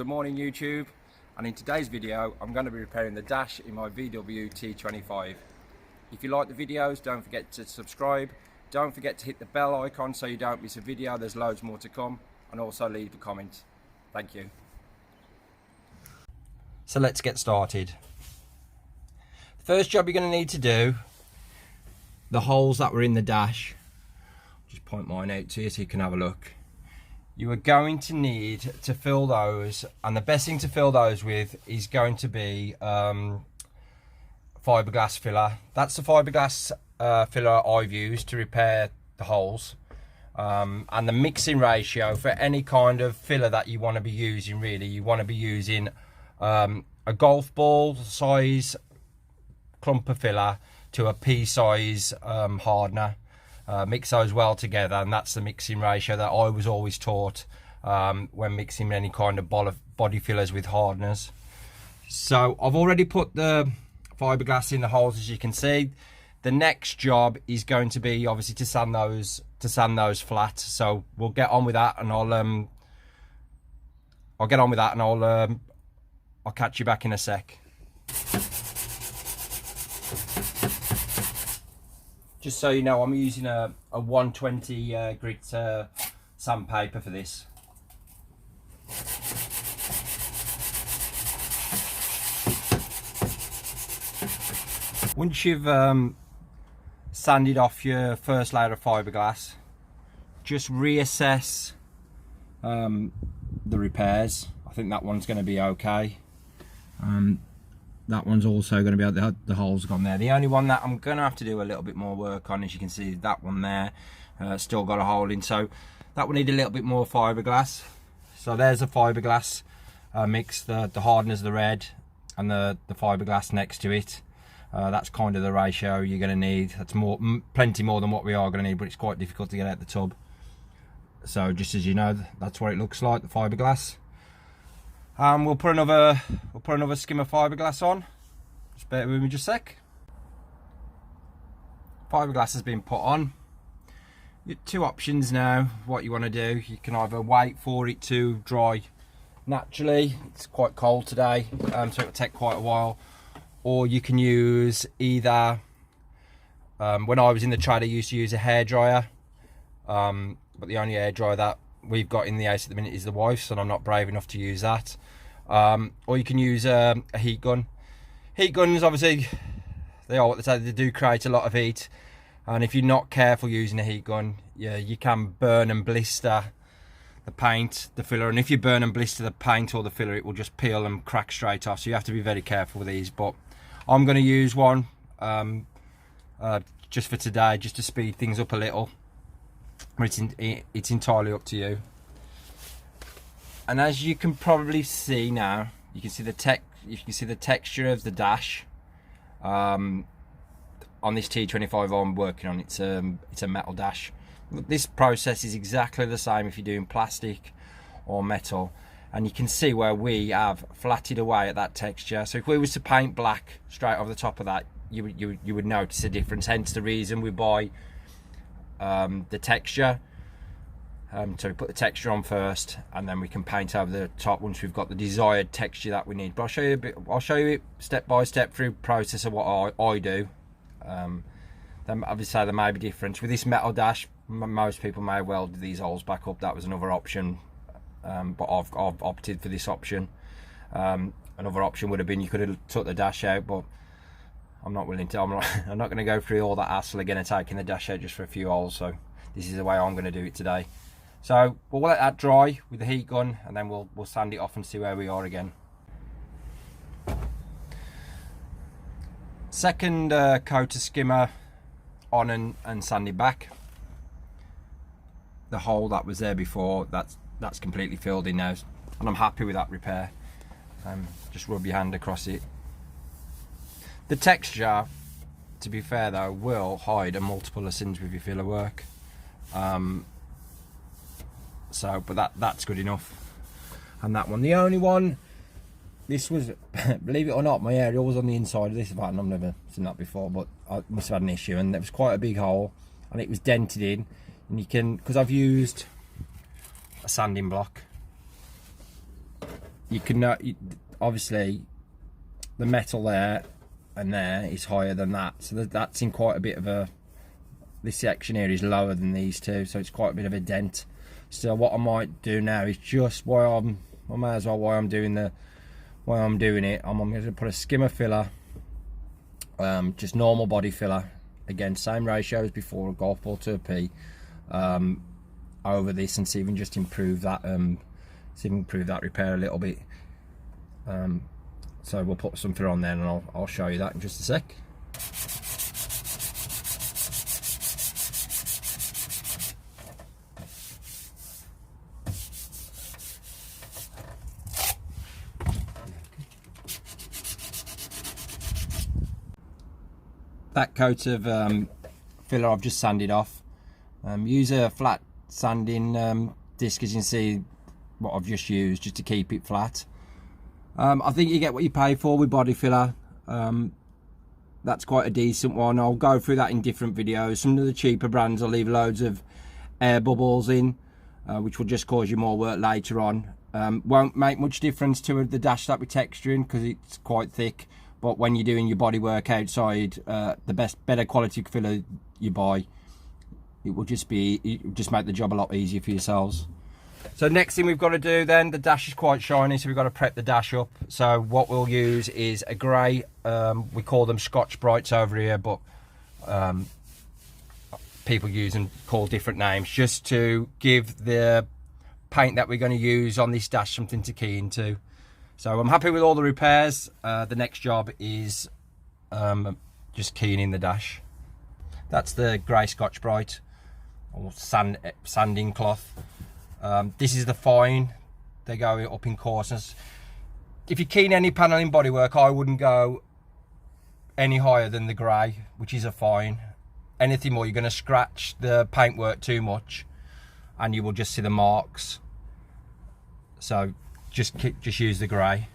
Good morning YouTube, and in today's video I'm going to be repairing the dash in my VW T25. If you like the videos, don't forget to subscribe, don't forget to hit the bell icon so you don't miss a video. There's loads more to come, and also leave a comment. Thank you. So let's get started. The first job you're going to need to do, the holes that were in the dash, just point mine out to you so you can have a look. You are going to need to fill those, and the best thing to fill those with is going to be fiberglass filler. That's the fiberglass filler I've used to repair the holes. And the mixing ratio for any kind of filler that you want to be using, really, you want to be using a golf ball size clumper filler to a pea size hardener. Mix those well together, and that's the mixing ratio that I was always taught when mixing any kind of body fillers with hardeners. So I've already put the fiberglass in the holes, as you can see. The next job is going to be obviously to sand those flat. So we'll get on with that, and I'll get on with that, and I'll catch you back in a sec. Just so you know, I'm using a 120 grit sandpaper for this. Once you've sanded off your first layer of fiberglass, just reassess the repairs. I think that one's going to be okay. That one's also going to be, the hole's gone there. The only one that I'm going to have to do a little bit more work on, as you can see, that one there, still got a hole in, so that will need a little bit more fiberglass. So there's the fiberglass mix, the hardeners, the red, and the fiberglass next to it. That's kind of the ratio you're going to need. That's plenty more than what we are going to need, but it's quite difficult to get out the tub. So just as you know, that's what it looks like, the fiberglass. We'll put another skim of fiberglass on. Just bear with me just a sec. Fiberglass has been put on. You have two options now. What you want to do, you can either wait for it to dry naturally. It's quite cold today, so it'll take quite a while. Or you can use either. When I was in the trade, I used to use a hairdryer, but the only hairdryer that we've got in the house at the minute is the wife's, and I'm not brave enough to use that. Or you can use a heat gun. Heat guns, obviously, they are what they say. They do create a lot of heat, and if you're not careful using a heat gun, yeah, you can burn and blister the paint, the filler. And if you burn and blister the paint or the filler, it will just peel and crack straight off. So you have to be very careful with these. But I'm going to use one just for today, just to speed things up a little. It's entirely up to you. And as you can probably see now, you can see the texture of the dash on this T25 I'm working on. It's a metal dash. This process is exactly the same if you're doing plastic or metal, and you can see where we have flatted away at that texture. So if we was to paint black straight over the top of that, you would notice a difference. Hence the reason we buy the texture. So we put the texture on first, and then we can paint over the top once we've got the desired texture that we need. But I'll show you it step by step through process of what I do. Then obviously there may be difference with this metal dash. Most people may weld these holes back up. That was another option, but I've opted for this option. Another option would have been you could have took the dash out, but I'm not willing to. I'm not going to go through all that hassle again of taking the dash out just for a few holes. So this is the way I'm going to do it today. So we'll let that dry with the heat gun, and then we'll sand it off and see where we are again. Second coat of skimmer on and sanded back. The hole that was there before, that's completely filled in now, and I'm happy with that repair. Just rub your hand across it. The texture, to be fair though, will hide a multiple of sins with your filler work. But that's good enough. And that one, the only one, this was, believe it or not, my area was on the inside of this van. I've never seen that before, but I must have had an issue, and there was quite a big hole, and it was dented in. And you can, because I've used a sanding block, you can obviously the metal there and there is higher than that, so that's in quite a bit of a, this section here is lower than these two, so it's quite a bit of a dent. So what I might do now is just while I'm doing it, I'm going to put a skimmer filler, just normal body filler, again same ratio as before, a golf ball to a pea, over this, and see if we can just improve that repair a little bit. So we'll put some filler on there, and I'll show you that in just a sec. That coat of filler I've just sanded off. Use a flat sanding disc, as you can see what I've just used, just to keep it flat. I think you get what you pay for with body filler. That's quite a decent one. I'll go through that in different videos. Some of the cheaper brands will leave loads of air bubbles in, which will just cause you more work later on. Won't make much difference to the dash that we're texturing because it's quite thick. But when you're doing your body work outside, the better quality filler you buy, it will just make the job a lot easier for yourselves. So next thing we've got to do then, the dash is quite shiny, so we've got to prep the dash up. So what we'll use is a grey, we call them Scotch Brights over here, but people use and call different names, just to give the paint that we're going to use on this dash something to key into. So I'm happy with all the repairs. The next job is just keying in the dash. That's the grey Scotch Bright, or sanding cloth. This is the fine. They go up in coarseness. If you're keying any panelling bodywork, I wouldn't go any higher than the grey, which is a fine. Anything more, you're going to scratch the paintwork too much, and you will just see the marks. So just use the grey.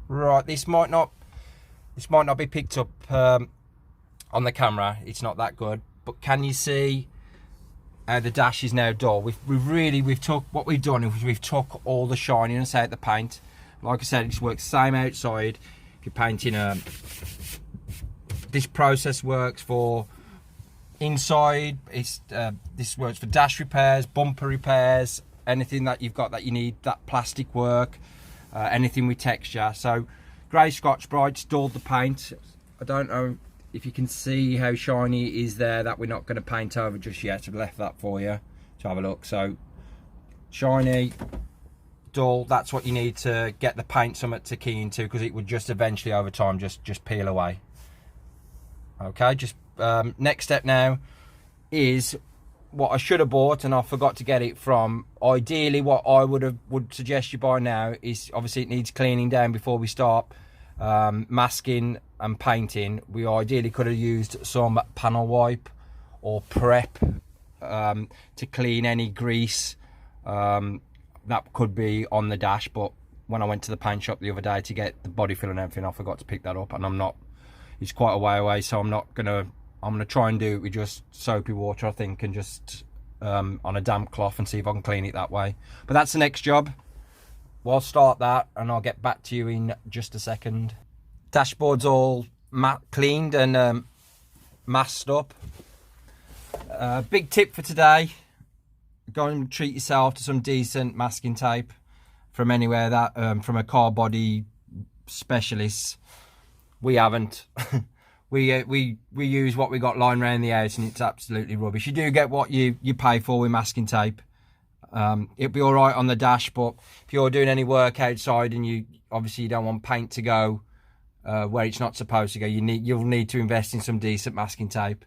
Right, this might not be picked up on the camera. It's not that good, but can you see how the dash is now dull? We've took all the shininess out the paint. Like I said, it works the same outside. If you're painting this process works for inside. This works for dash repairs, bumper repairs, anything that you've got that you need that plastic work. Anything with texture. So grey Scotch Brights dulled the paint. I don't know if you can see how shiny it is there, that we're not going to paint over just yet. I've left that for you to have a look. So shiny, dull, that's what you need to get the paint somewhat to key into, because it would just eventually over time just peel away. Okay, just next step now is what I should have bought, and I forgot to get it from. Ideally, what I would suggest you buy now is, obviously it needs cleaning down before we start masking and painting. We ideally could have used some panel wipe or prep to clean any grease that could be on the dash. But when I went to the paint shop the other day to get the body fill and everything, I forgot to pick that up, and it's quite a way away, so I'm gonna try and do it with just soapy water, I think, and just on a damp cloth, and see if I can clean it that way. But that's the next job. Well, I'll start that and I'll get back to you in just a second. Dashboard's all cleaned and masked up. Big tip for today: go and treat yourself to some decent masking tape from anywhere that from a car body specialist. We haven't. We use what we got lying around the house, and it's absolutely rubbish. You do get what you pay for with masking tape. It'll be all right on the dash, but if you're doing any work outside and you don't want paint to go where it's not supposed to go, you'll need to invest in some decent masking tape.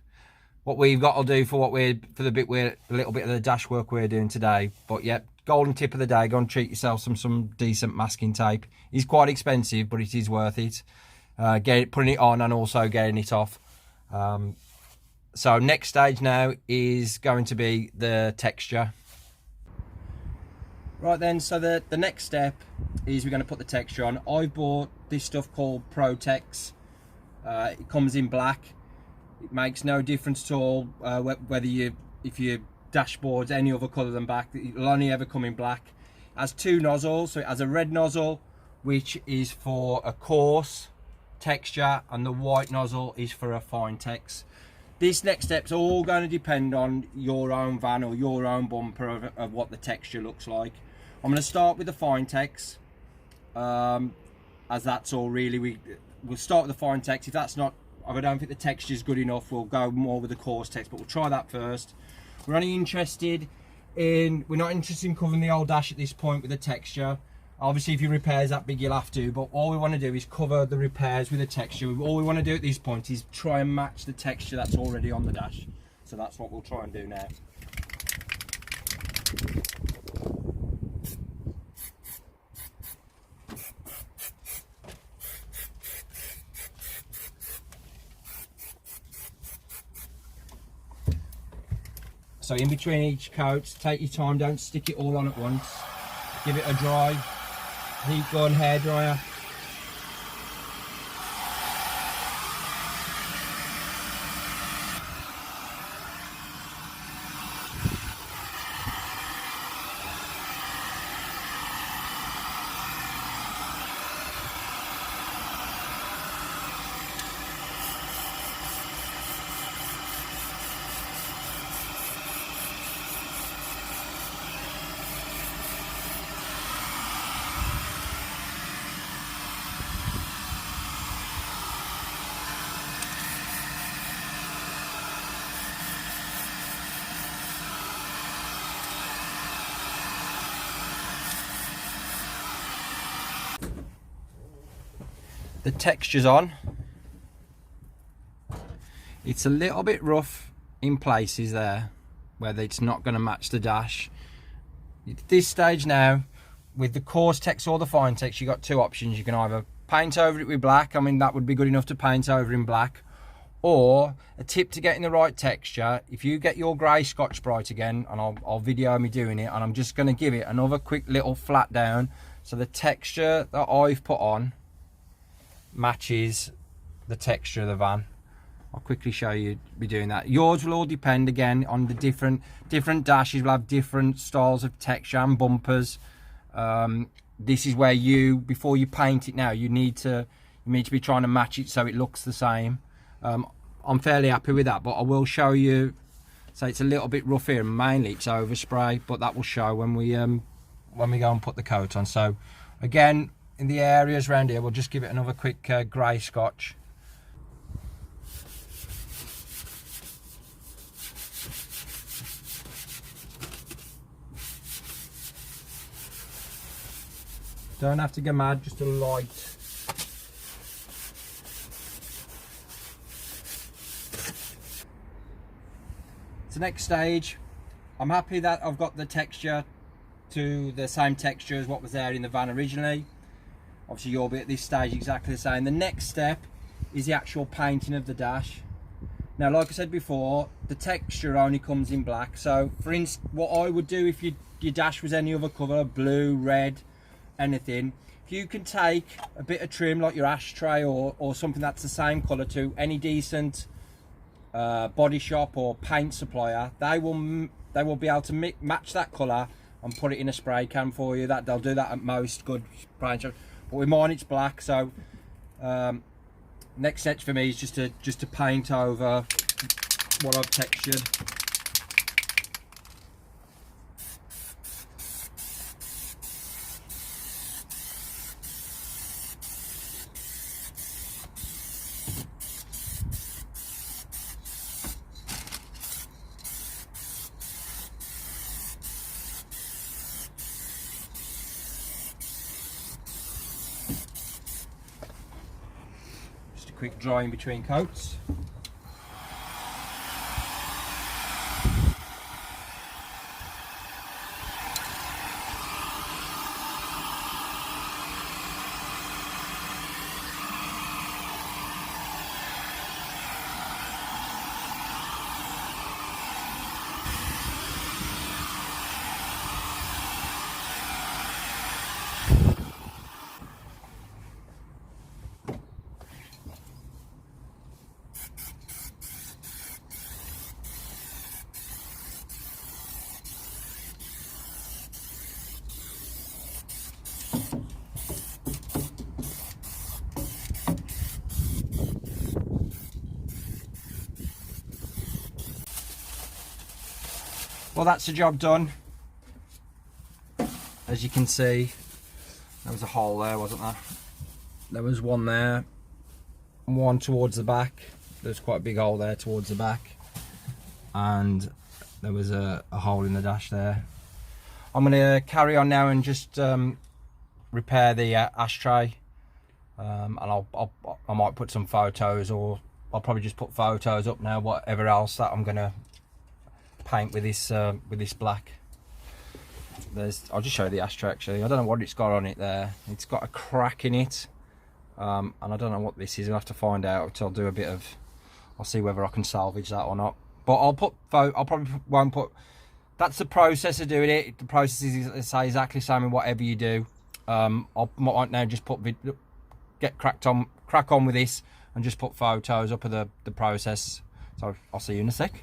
What we've got to do for a little bit of the dash work we're doing today. But yeah, golden tip of the day: go and treat yourself some decent masking tape. It's quite expensive, but it is worth it. Putting it on and also getting it off. So next stage now is going to be the texture. Right then, so the next step is we're going to put the texture on. I bought this stuff called Protex. It comes in black. It makes no difference at all whether if your dashboard's any other colour than black. It'll only ever come in black. It has two nozzles, so it has a red nozzle which is for a coarse texture, and the white nozzle is for a fine tex. This next step's all going to depend on your own van or your own bumper of what the texture looks like. I'm going to start with the fine tex, as that's all really. We'll start with the fine tex. If that's not, if I don't think the texture is good enough, we'll go more with the coarse tex, but we'll try that first. We're not interested in covering the old dash at this point with the texture. Obviously, if your repair's that big, you'll have to, but all we want to do is cover the repairs with the texture. All we want to do at this point is try and match the texture that's already on the dash. So that's what we'll try and do now. So in between each coat, take your time, don't stick it all on at once. Give it a dry, heat gun, hairdryer. The texture's on. It's a little bit rough in places there where it's not going to match the dash. At this stage now, with the coarse tex or the fine tex, you've got two options. You can either paint over it with black, I mean that would be good enough to paint over in black, or a tip to getting the right texture, if you get your grey Scotch-Brite again, and I'll video me doing it, and I'm just going to give it another quick little flat down so the texture that I've put on matches the texture of the van. I'll quickly show you me doing that. Yours will all depend again on the different dashes will have different styles of texture and bumpers. This is where you, before you paint it now, you need to be trying to match it so it looks the same. I'm fairly happy with that, but I will show you. So it's a little bit rough here, and mainly it's overspray, but that will show when we go and put the coat on. So again, in the areas around here, we'll just give it another quick grey Scotch. Don't have to go mad, just a light. So next stage, I'm happy that I've got the texture to the same texture as what was there in the van originally. Obviously you'll be at this stage exactly the same. The next step is the actual painting of the dash. Now, like I said before, the texture only comes in black. So for instance, what I would do if your dash was any other colour, blue, red, anything, if you can take a bit of trim like your ashtray or something that's the same colour to any decent body shop or paint supplier, they will be able to match that colour and put it in a spray can for you. That they'll do that at most good paint shops. But with mine it's black, so next step for me is just to paint over what I've textured. Quick dry in between coats. Well, that's the job done. As you can see, there was a hole there, wasn't there? There was one there, one towards the back. There's quite a big hole there towards the back, and there was a hole in the dash there. I'm going to carry on now and just repair the ashtray, and I might put some photos, or I'll probably just put photos up now, whatever else that I'm going to paint with this black. I'll just show you the ashtray actually. I don't know what it's got on it there. It's got a crack in it, and I don't know what this is. I'll have to find out. I'll do a bit of, I'll see whether I can salvage that or not. But I'll probably won't put. That's the process of doing it. The process is exactly the same in whatever you do. I might now just crack on with this and just put photos up of the process. So I'll see you in a sec.